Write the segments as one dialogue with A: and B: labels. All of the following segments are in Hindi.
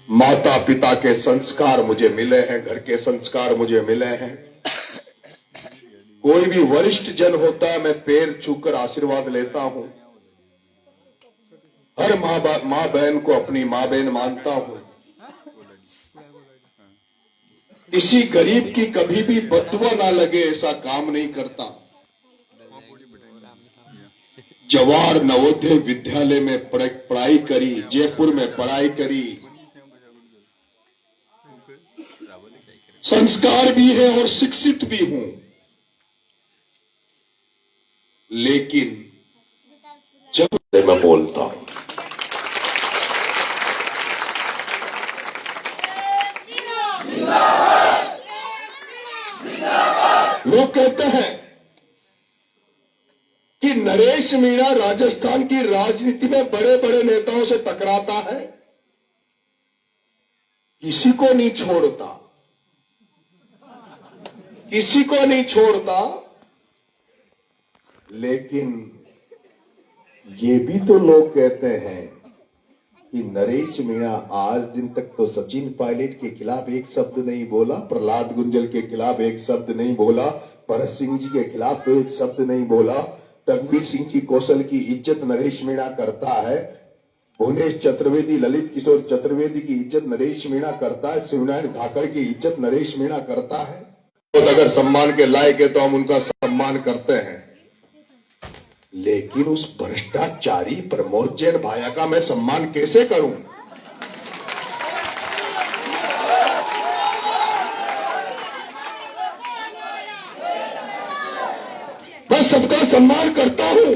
A: माता पिता के संस्कार मुझे मिले हैं, घर के संस्कार मुझे मिले हैं। कोई भी वरिष्ठ जन होता है, मैं पैर छूकर आशीर्वाद लेता हूं। हर माँ बहन को अपनी माँ बहन मानता हूं। किसी गरीब की कभी भी बददुआ ना लगे ऐसा काम नहीं करता। जवाहर नवोदय विद्यालय में पढ़ाई करी, जयपुर में पढ़ाई करी, संस्कार भी है और शिक्षित भी हूं। लेकिन जब से मैं बोलता हूं, लोग कहते हैं कि नरेश मीणा राजस्थान की राजनीति में बड़े बड़े नेताओं से टकराता है, किसी को नहीं छोड़ता, किसी को नहीं छोड़ता। लेकिन ये भी तो लोग कहते हैं कि नरेश मीणा आज दिन तक तो सचिन पायलट के खिलाफ एक शब्द नहीं बोला, प्रहलाद गुंजल के खिलाफ एक शब्द नहीं बोला, भरत सिंह जी के खिलाफ तो एक शब्द नहीं बोला। रणवीर सिंह जी कौशल की इज्जत नरेश मीणा करता है, भुवनेश चतुर्वेदी, ललित किशोर चतुर्वेदी की इज्जत नरेश मीणा करता है, शिवनारायण धाकड़ की इज्जत नरेश मीणा करता है। तो अगर सम्मान के लायक है तो हम उनका सम्मान करते हैं, लेकिन उस भ्रष्टाचारी प्रमोद जैन भाया का मैं सम्मान कैसे करूं? मैं सबका सम्मान करता हूं,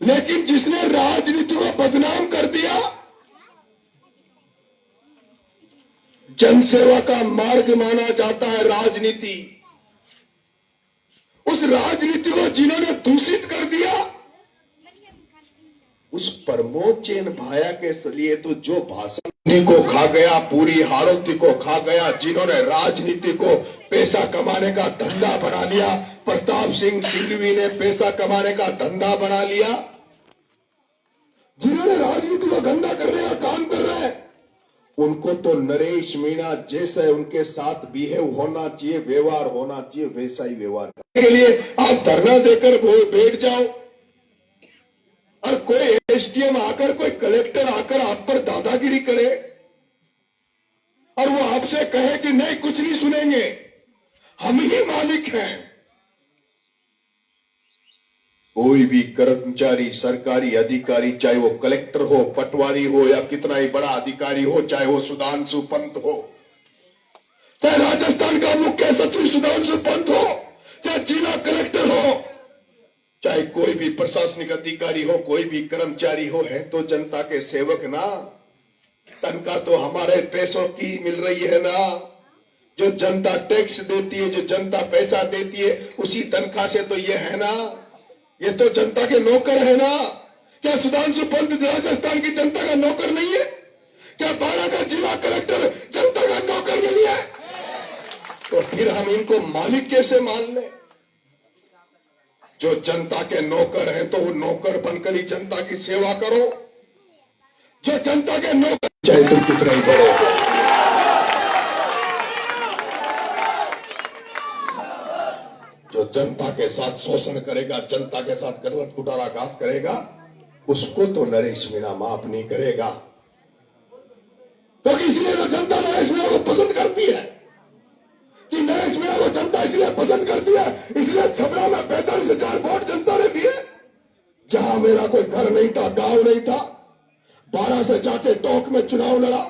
A: लेकिन जिसने राजनीति को बदनाम कर दिया, जनसेवा का मार्ग माना जाता है राजनीति, उस राजनीति को जिन्होंने दूषित कर दिया, उस प्रमोद जैन भाया के लिए तो जो भाषण को खा गया, पूरी हारोती को खा गया, जिन्होंने राजनीति को पैसा कमाने का धंधा बना लिया, प्रताप सिंह सिंघवी ने पैसा कमाने का धंधा बना लिया, जिन्होंने राजनीति को गंदा करने का काम कर रहे हैं, उनको तो नरेश मीणा जैसे उनके साथ बिहेव होना चाहिए, व्यवहार होना चाहिए, वैसा ही व्यवहार करने के लिए आप धरना देकर बैठ जाओ और कोई एसडीएम आकर, कोई कलेक्टर आकर आप पर दादागिरी करे और वो आपसे कहे कि नहीं कुछ नहीं सुनेंगे, हम ही मालिक हैं। कोई भी कर्मचारी, सरकारी अधिकारी, चाहे वो कलेक्टर हो, पटवारी हो या कितना ही बड़ा अधिकारी हो, चाहे वो सुधांशु पंत हो, चाहे राजस्थान का मुख्य सचिव सुधांशु पंत हो, चाहे जिला कलेक्टर हो, चाहे कोई भी प्रशासनिक अधिकारी हो, कोई भी कर्मचारी हो, है तो जनता के सेवक ना। तनख्वाह तो हमारे पैसों की मिल रही है ना, जो जनता टैक्स देती है, जो जनता पैसा देती है, उसी तनख्वाह से तो ये है ना, ये तो जनता के नौकर है ना। क्या सुधांशु पंत राजस्थान की जनता का नौकर नहीं है? क्या बारह का जिला कलेक्टर जनता का नौकर नहीं है? तो फिर हम इनको मालिक कैसे मान ले? जो जनता के नौकर हैं तो वो नौकर बनकर ही जनता की सेवा करो। जो जनता के नौकर, चाहे तुम कितना ही बड़े हो, जो जनता के साथ शोषण करेगा, जनता के साथ गलत कुटाराघात करेगा, उसको तो नरेश मीणा माफ नहीं करेगा। तो इसलिए तो जनता नरेश मीणा को पसंद करती है, कि नरेश मीणा को जनता इसलिए पसंद करती है, इसलिए छबरा में 45 से 4 वोट जनता ने दिए। जहां मेरा कोई घर नहीं था, गांव नहीं था, 12 से जाके टोंक में चुनाव लड़ा,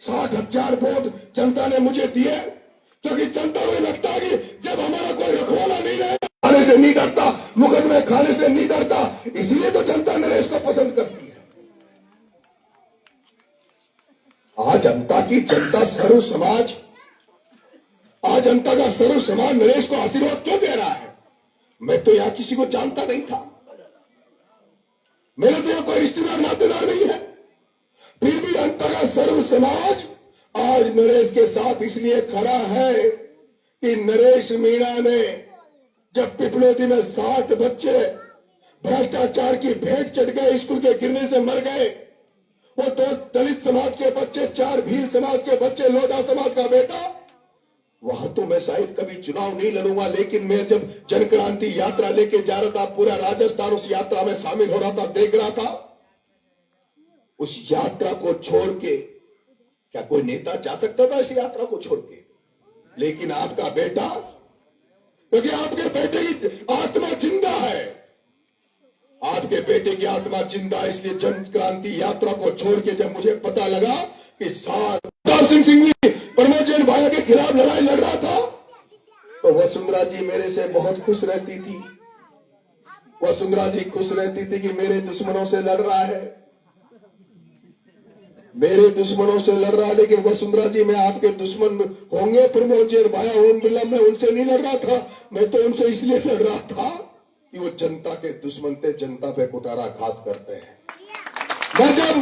A: 60,000 वोट जनता ने मुझे दिए, क्योंकि जनता को लगता है कि जब हमारा कोई रखवाला नहीं रहे, खाने से नहीं डरता, मुकदमे खाने से नहीं डरता, इसीलिए तो जनता नरेश को पसंद करती है। आज जनता की जनता सर्व समाज, आज जनता का सर्व समाज नरेश को आशीर्वाद क्यों दे रहा है? मैं तो यहां किसी को जानता नहीं था, मेरे तो यहां कोई रिश्तेदार नातेदार नहीं है, फिर भी जनता का सर्व समाज आज नरेश के साथ इसलिए खड़ा है कि नरेश मीणा ने जब पिपलोदी में 7 बच्चे भ्रष्टाचार की भेंट चढ़ गए, स्कूल के गिरने से मर गए, वो 2 दलित समाज के बच्चे, 4 भील समाज के बच्चे, लोधा समाज का बेटा, वहां तो मैं शायद कभी चुनाव नहीं लड़ूंगा, लेकिन मैं जब जन क्रांति यात्रा लेके जा रहा था, पूरा राजस्थान उस यात्रा में शामिल हो रहा था, देख रहा था, उस यात्रा को छोड़ के क्या कोई नेता जा सकता था इस यात्रा को छोड़ के? लेकिन आपका बेटा, क्योंकि आपके बेटे की आत्मा जिंदा है, आपके बेटे की आत्मा जिंदा है, इसलिए जन क्रांति यात्रा को छोड़ के जब मुझे पता लगा कि सरदार सिंह प्रमोद जैन भाई के खिलाफ लड़ाई लड़ रहा था, तो वसुंधरा जी मेरे से बहुत खुश रहती थी। वसुंधरा जी खुश रहती थी कि मेरे दुश्मनों से लड़ रहा है, मेरे दुश्मनों से लड़ रहा है। लेकिन वसुंधरा जी, मैं आपके दुश्मन होंगे प्रमोद जैन भाई, ओम बिरला, मैं उनसे नहीं लड़ रहा था, मैं तो उनसे इसलिए लड़ रहा था कि वो जनता के दुश्मन थे, जनता पे कुठाराघात करते हैं। मैं जब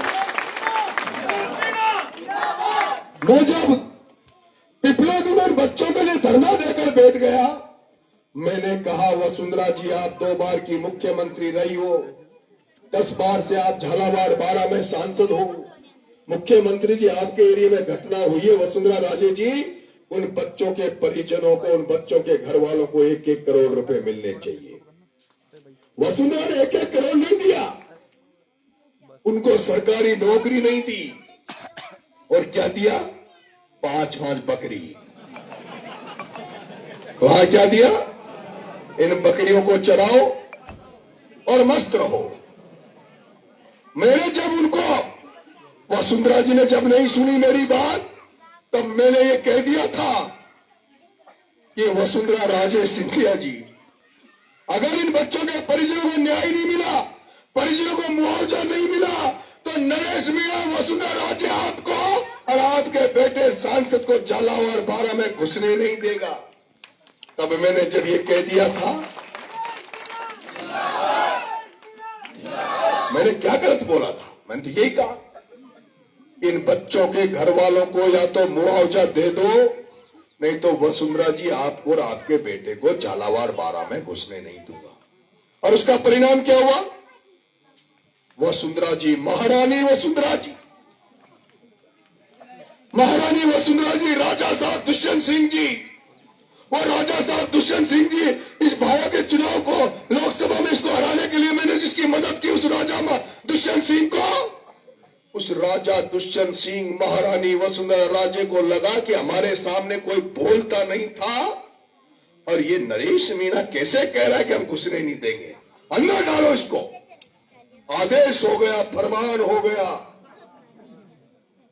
A: पिपला में बच्चों के लिए धरना देकर बैठ गया, मैंने कहा वसुंधरा जी, आप 2 बार की मुख्यमंत्री रही हो, 10 बार से आप झालावाड़ 12 में सांसद हो, मुख्यमंत्री जी आपके एरिया में घटना हुई है, वसुंधरा राजे जी, उन बच्चों के परिजनों को, उन बच्चों के घर वालों को 1-1 करोड़ रुपए मिलने चाहिए। वसुंधरा ने 1-1 करोड़ नहीं दिया, उनको सरकारी नौकरी नहीं दी, और क्या दिया? 5-5 बकरी। वहां क्या दिया? इन बकरियों को चराओ और मस्त रहो। मैंने जब उनको, वसुंधरा जी ने जब नहीं सुनी मेरी बात, तब मैंने ये कह दिया था कि वसुंधरा राजे सिंधिया जी, अगर इन बच्चों के परिजनों को न्याय नहीं मिला, परिजनों को मुआवजा नहीं मिला, तो नरेश मीणा, वसुंधरा राजे आपको और आपके बेटे सांसद को झालावाड़ 12 में घुसने नहीं देगा। तब मैंने जब ये कह दिया था, मैंने क्या गलत बोला था? मैंने तो यही कहा, इन बच्चों के घर वालों को या तो मुआवजा दे दो, नहीं तो वसुंधरा जी आपको और आपके बेटे को झालावाड़ 12 में घुसने नहीं दूंगा। और उसका परिणाम क्या हुआ? वसुंधरा जी, महारानी वसुंधरा जी, महारानी वसुंधरा जी, राजा साहब दुष्यंत सिंह जी, वो राजा साहब दुष्यंत सिंह जी, इस भाया के चुनाव को लोकसभा में इसको हराने के लिए मैंने जिसकी मदद की, उस राजा दुष्यंत सिंह को, उस राजा दुष्यंत सिंह, महारानी वसुंधरा राजे को लगा कि हमारे सामने कोई बोलता नहीं था, और ये नरेश मीणा कैसे कह रहा है कि हम घुसने नहीं देंगे, अंदर डालो इसको। आदेश हो गया, फरमान हो गया,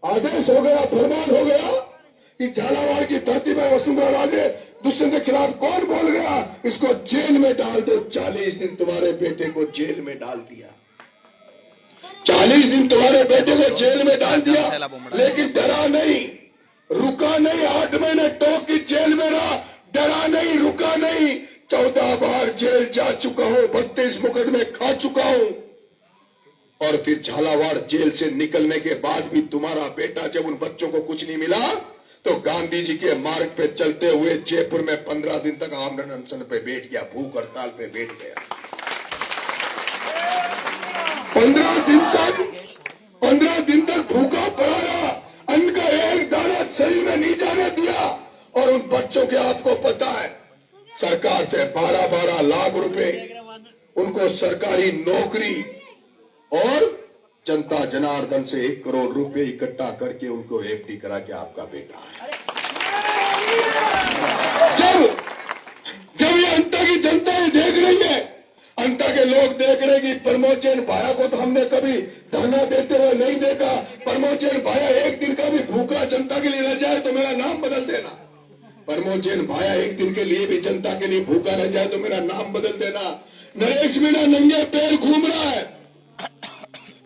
A: आदेश हो गया, फरमान हो गया कि झालावाड़ की धरती में वसुंधरा राजे दुष्यंत के खिलाफ कौन बोल गया, इसको जेल में डाल दो। 40 दिन तुम्हारे बेटे को जेल में डाल दिया, 40 दिन तुम्हारे बेटे को जेल में डाल दिया, लेकिन डरा नहीं, रुका नहीं, 8 महीने टोक की जेल में रहा, डरा नहीं, रुका नहीं। 14 बार जेल जा चुका हूं, 32 मुकदमे खा चुका हूं, और फिर झालावाड़ जेल से निकलने के बाद भी तुम्हारा बेटा जब उन बच्चों को कुछ नहीं मिला, तो गांधी जी के मार्ग पे चलते हुए जयपुर में 15 दिन तक आमरण अनशन पे बैठ गया, भूख हड़ताल पे बैठ गया। 15 दिन तक भूखा पड़ा रहा, अन्न का एक दाना शरीर में नहीं जाने दिया। और उन बच्चों के, आपको पता है, सरकार से 12-12 लाख रुपए, उनको सरकारी नौकरी, और जनता जनार्दन से 1 करोड़ रुपए इकट्ठा करके उनको एफडी करा के आपका बेटा है। जब ये अंता की जनता ये देख रही है, अंता के लोग देख रहे कि प्रमोद जैन भाया को तो हमने कभी धरना देते हुए नहीं देखा, प्रमोद जैन भाया एक दिन का भी भूखा जनता के लिए रह जाए तो मेरा नाम बदल देना, प्रमोद जैन भाया एक दिन के लिए भी जनता के लिए भूखा रह जाए तो मेरा नाम बदल देना। नरेश मीणा नंगे पैर घूम रहा है,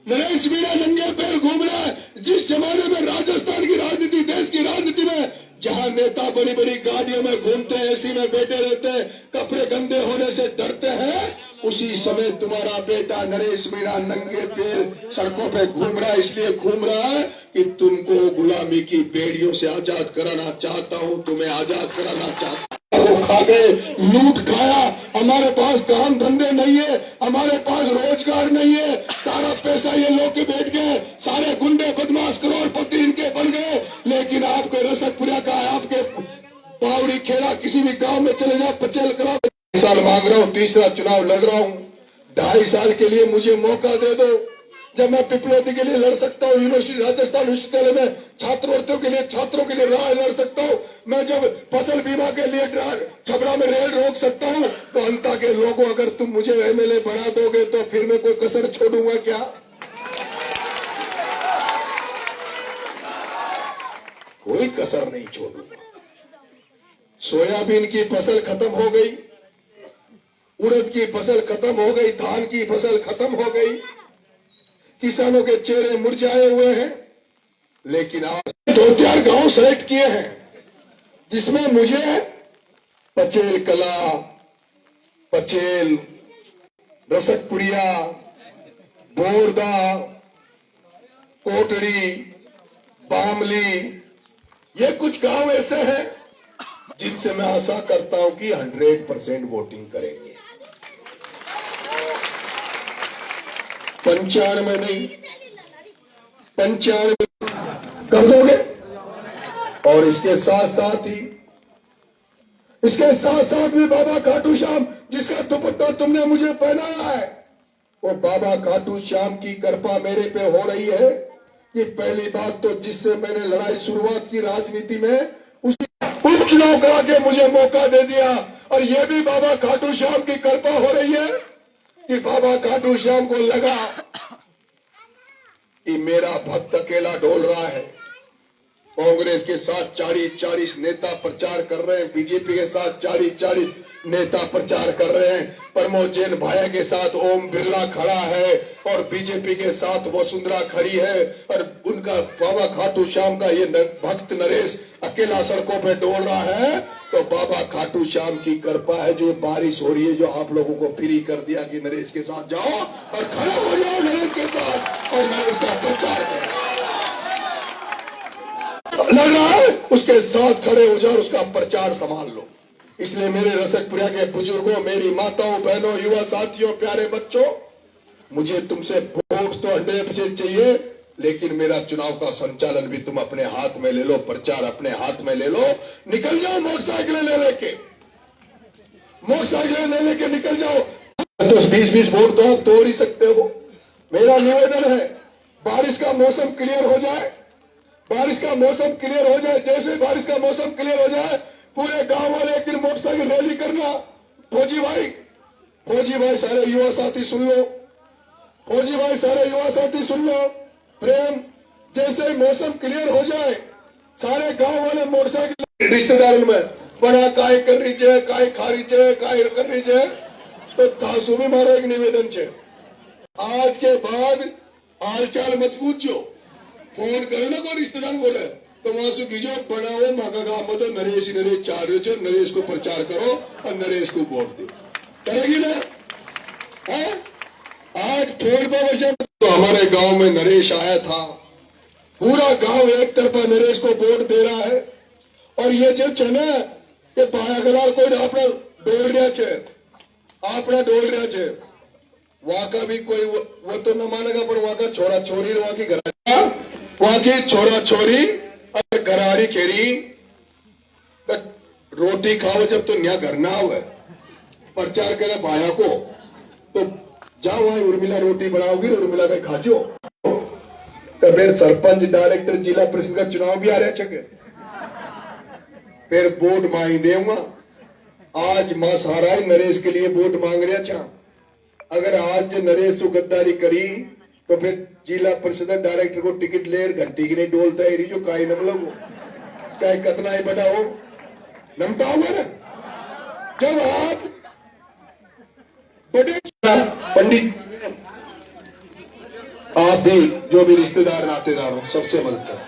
A: नरेश मीणा नंगे पैर घूम रहा है। जिस जमाने में राजस्थान की राजनीति, देश की राजनीति में, जहां नेता बड़ी बड़ी गाड़ियों में घूमते हैं, एसी में बैठे रहते हैं, कपड़े गंदे होने से डरते हैं, उसी समय तुम्हारा बेटा नरेश मीणा नंगे पैर सड़कों पे घूम रहा है। इसलिए घूम रहा है कि तुमको गुलामी की बेड़ियों से आजाद कराना चाहता हूं, तुम्हें आजाद कराना चाहता हूं। वो खा गए, लूट खाया, हमारे पास काम धंधे नहीं है, हमारे पास रोजगार नहीं है, सारा पैसा ये लोग के बैठ गए, सारे गुंडे किसी भी गांव में चले जाओ, पचेल करा। साल मांग रहा हूं, तीसरा चुनाव लड़ रहा हूं। 2.5 साल के लिए मुझे मौका दे दो, जब मैं पिपलोदी के लिए लड़ सकता हूँ, यूनिवर्सिटी राजस्थान विश्वविद्यालय में छात्रवृत्तियों के लिए, छात्रों के लिए लड़ सकता हूँ। मैं जब फसल बीमा के लिए छपरा में रेल रोक सकता हूँ, तो अंता के लोगों, अगर तुम मुझे एमएलए बना दोगे तो फिर मैं कोई कसर छोड़ूंगा क्या? कोई कसर नहीं छोड़ूंगा। सोयाबीन की फसल खत्म हो गई, उड़द की फसल खत्म हो गई, धान की फसल खत्म हो गई, किसानों के चेहरे मुरझाए हुए हैं। लेकिन आज 2-4 गांव सेलेक्ट किए हैं, जिसमें मुझे पचेल कला, पचेल, रसकपुरिया, बोरदा, कोटड़ी, बामली, ये कुछ गांव ऐसे हैं जिनसे मैं आशा करता हूं कि 100% वोटिंग करेंगे। 95 नहीं, 95 कर दोगे। और इसके साथ साथ भी बाबा खाटू श्याम, जिसका दुपट्टा तुमने मुझे पहनाया है, वो बाबा खाटू श्याम की कृपा मेरे पे हो रही है। ये पहली बात तो, जिससे मैंने लड़ाई शुरुआत की राजनीति में, उसी उपचुनाव करा के मुझे मौका दे दिया। और ये भी बाबा खाटू श्याम की कृपा हो रही है कि बाबा खाटू श्याम को लगा कि मेरा भक्त अकेला डोल रहा है। कांग्रेस के साथ 40-40 नेता प्रचार कर रहे हैं, बीजेपी के साथ 40-40 नेता प्रचार कर रहे हैं, प्रमोद जैन भाया के साथ ओम बिरला खड़ा है, और बीजेपी के साथ वसुंधरा खड़ी है, और उनका बाबा खाटू श्याम का ये भक्त नरेश अकेला सड़कों पे डोल रहा है। तो बाबा खाटू श्याम की कृपा है, जो बारिश हो रही है, जो आप लोगों को फ्री कर दिया कि नरेश के साथ जाओ और खड़े हो जाओ नरेश के साथ, और नरेश का प्रचार करो। लग रहा है उसके साथ खड़े हो जाओ, उसका प्रचार संभाल लो। इसलिए मेरे रसकपुरिया के बुजुर्गों, मेरी माताओं, बहनों, युवा साथियों, प्यारे बच्चों, मुझे तुमसे वोट तो 100% चाहिए, लेकिन मेरा चुनाव का संचालन भी तुम अपने हाथ में ले लो, प्रचार अपने हाथ में ले लो। निकल जाओ मोटरसाइकिलें ले लेके निकल जाओ। 10-20 वोट तो आप तोड़ ही सकते हो। मेरा निवेदन है, बारिश का मौसम क्लियर हो जाए, जैसे बारिश का मौसम क्लियर हो जाए, पूरे गांव वाले एक दिन मोटरसाइकिल रैली करना। फौजी भाई सारे युवा साथी सुन लो, प्रेम, जैसे मौसम क्लियर हो जाए, सारे गांव वाले मोटरसाइकिल, रिश्तेदारों में बड़ा काय कर रही काय खारी काय कर रही तो तासु भी मारो। एक निवेदन है, आज के बाद हालचाल मत पूछो, फोन करो ना, कोई रिश्तेदार बोले तो वहां से कीजिए, बड़ा हो माका गांव में तो नरेश चार नरेश को प्रचार करो और नरेश को वोट दो। करेगी ना? है? आज फोन पर वैसे तो हमारे गांव में नरेश आया था, पूरा गांव एक तरफा नरेश को वोट दे रहा है। और ये जो है ना, ये पायागलार कोई आपने डोल रहा है, वहां का भी कोई वो तो न मानेगा, पर वहां का छोरा छोरी, वहां की छोरा छोरी और घराड़ी खेरी रोटी खाओ, जब तो न्या घर ना हुआ प्रचार करे भाया को, तो जाओ वहां उर्मिला रोटी बनाओगी, उर्मिला का खाजो। तो फिर सरपंच, डायरेक्टर, जिला परिषद का चुनाव भी आ रहा है, फिर वोट मांग देऊंगा। आज मां सारा ही नरेश के लिए वोट मांग रहा था। अगर आज नरेश को गद्दारी करी तो फिर जिला परिषद डायरेक्टर को टिकट ले घंटी की नहीं डोलता है, जो काई नम लगो, चाहे कितना ही बड़ा हो, नमता होगा ना। जब आप बड़े पंडित, आप भी जो भी रिश्तेदार नातेदार हो, सबसे मदद करो।